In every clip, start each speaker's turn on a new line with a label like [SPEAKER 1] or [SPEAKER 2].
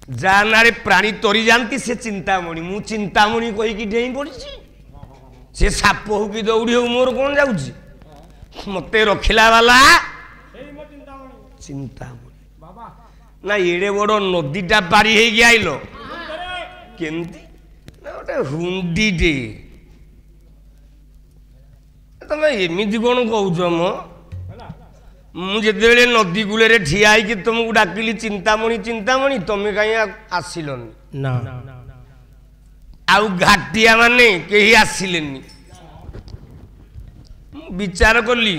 [SPEAKER 1] जानारे प्राणी तरी जानती से चिंतामणि मु चिंतामणि कहीकि डेई पड़ी से साप हो कि दौड़ी हो मोर कौन जाऊँगी मते रखिला वाला चिंतामणि ना एड़े बड़ नदीटा पारी हो आइल केमती ना गोटे हुंडी टे तुम एमती कौन कौच मुझे नदी कूल ठिया तुमको डाकिली चिंतामणि चिंतामणि तुम्हें कहीं आसिलनी
[SPEAKER 2] ना
[SPEAKER 1] आउ घाटिया माने कहीं आसिलेनी विचार कली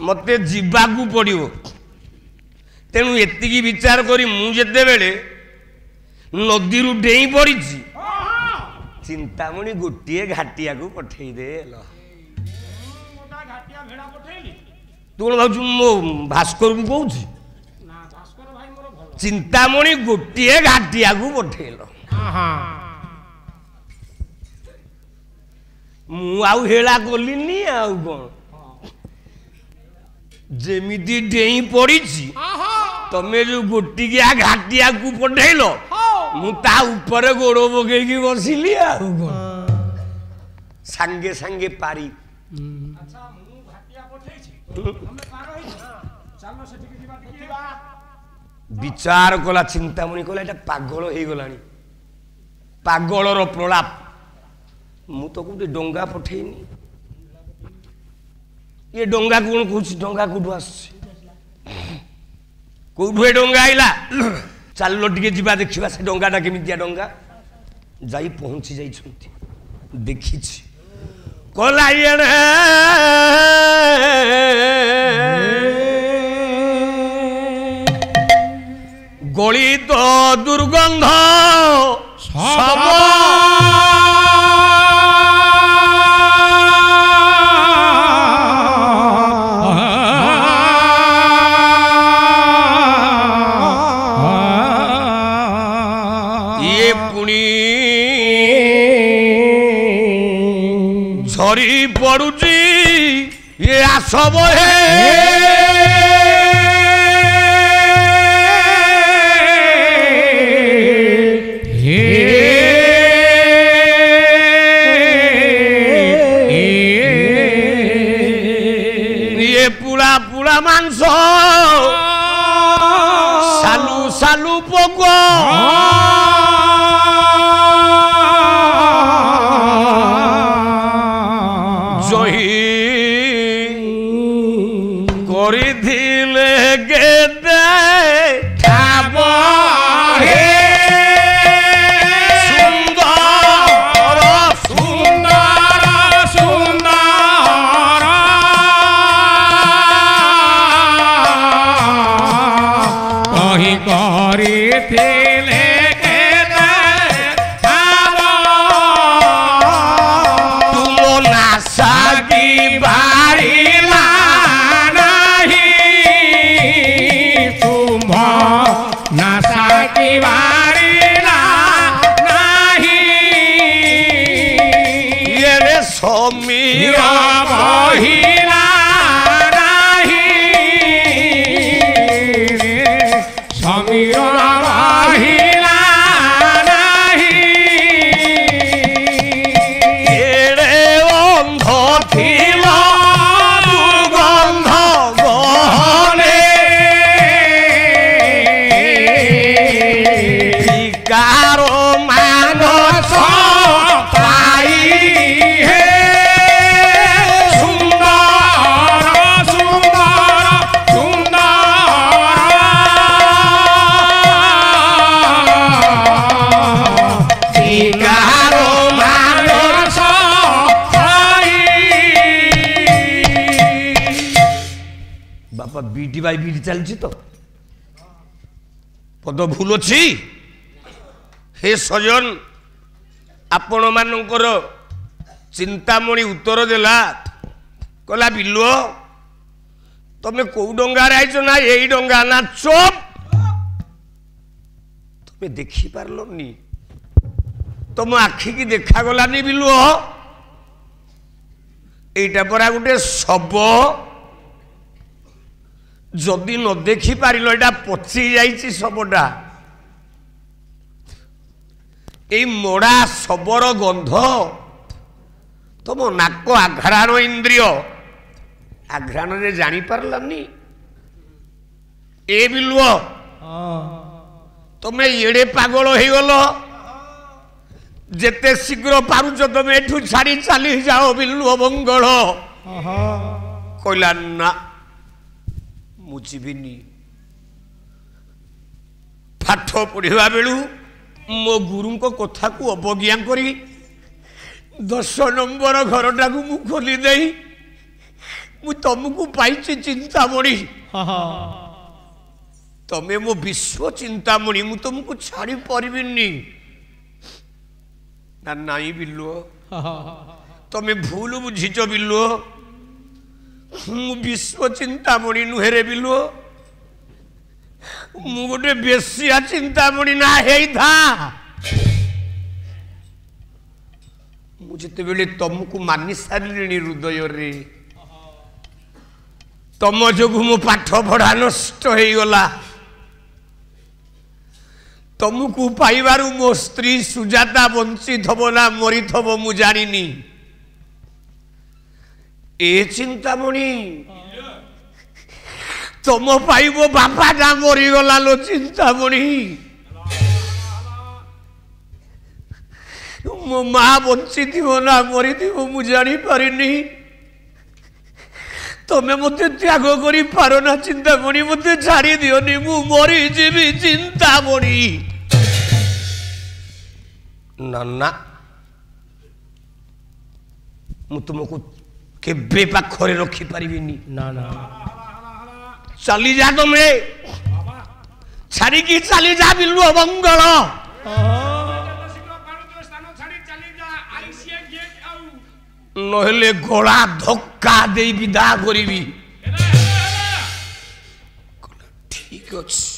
[SPEAKER 1] मते जीवाकू पड़ो तेणु एतिकी विचार करी मुझे बेले नदी रु डेई पड़ी चिंतामणि गोटे घाटिया को पठेदे तू कौन भाव मो भास्कर को कौच चिंतामणि गोटे घाटिया को पठेल मुला कलिनी आउ कौन जेमिति डेई पड़ी तमें जो गोटिकिया घाटिया को पठेल मुता ऊपर गोड़ पकईकी बसिली सांगे सांगे पारी विचार कला चिंतामणि कला एटा पागल हो गलानी पागलर प्रलाप मु तो गोटे डंगा पठेनी ये डंगा कौन कौच डंगा कौटू आस कौटू डंगा आईला चलो टे जा देखा से डंगाटा केमितिया डंगा जाई पहुंची जाइछंती देखी कला गली तो दुर्गंध सब ये पुणी झरी पड़ुची ये आसब मांस सालू सालू पग जही करिथिले गेदे खाब हे बीटी बाई बीटी चलती तो पद भूल अच्छी हे सजन आपण मानकर चिंतामणि उत्तर देला कहला बिलुओ तमें कौ डंगार आईच ना यही डंगा ना चुप तमें देखी पारलनी तुम आखि की देखा गलानी बिलुओ एटा परा गोटे शब जदि न देखी पार एटा पची जाइए सबटा এই মোড়া শবর গন্ধ तुम नाक आघ्राण इंद्रिय आघ्राण जानी पारलानी ए बिलुओ तुम एड़े पागल हो गल जेते शीघ्र पारुच तुम एठू छाड़ी चली जाओ बिलुओ मंगल कहला ना मुझीबिनी पाठ पढ़ा बेलू मो गुरु कथा को अवज्ञा करी 10 नंबर घरटा को मु खोली दे मु तुमको पाई चिंतामणि तमे मो विश्व चिंतामणि मु तुमको छाड़ी पारिबिनी ना नाई बिल्लो तमे भूल बुझीच बिल्लो मु विश्व चिंतामणि नुहेरे बिल्लो मु गोटे बेसिया चिंतामणि ना हेई था मुझे बेले तुमको मानि सारे हृदय रे तुम जो मो पाठ पढ़ा नष्ट हो गला तुमको पाइबार मो स्त्री सुजाता बंची थब ना मरी थब मु जानी ए चिंतामणि तुम पाइब बापा ना मरीगला लो चिंतामणि मो माँ बंची थी ना मरी थी मु जानी पारिनी तमे मत त्याग करी पार ना चिंतामणि मत छाड़ी दियोनी मु मरी जीवी चिंतामणि ना मु तुमको केबे पाखरे रखी पारिबिनी ना ना चली जा तुमे छाड़ी की चली जा बिल्लू मंगल नहले गला धक्का दे विदा करी ठीक अच्छे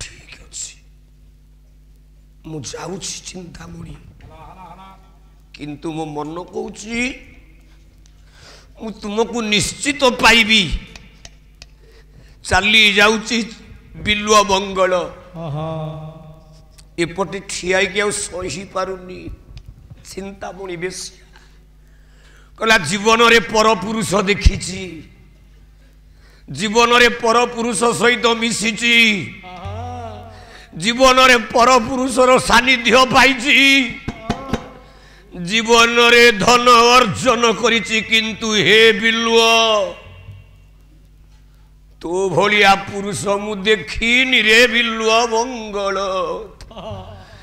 [SPEAKER 1] ठीक अच्छे मु जाऊँ चिंतामणि किंतु मो मन कहूँ मु तुमको निश्चित पाइबी चली जाऊँ बिल्लुआ मंगल एपटे ठिया कि सही पारुनी चिंतामणि बेस कहला जीवन रे पर पुरुष देखी जीवन रे पर पुरुष सहित मिशिची जीवन रे पर पुरुषर सानिध्य पाइची जीवन रे धन अर्जन करिची किंतु हे बिल्लुआ तो भलिया पुरुष मु देखिनी रे बिल्लुआ मंगल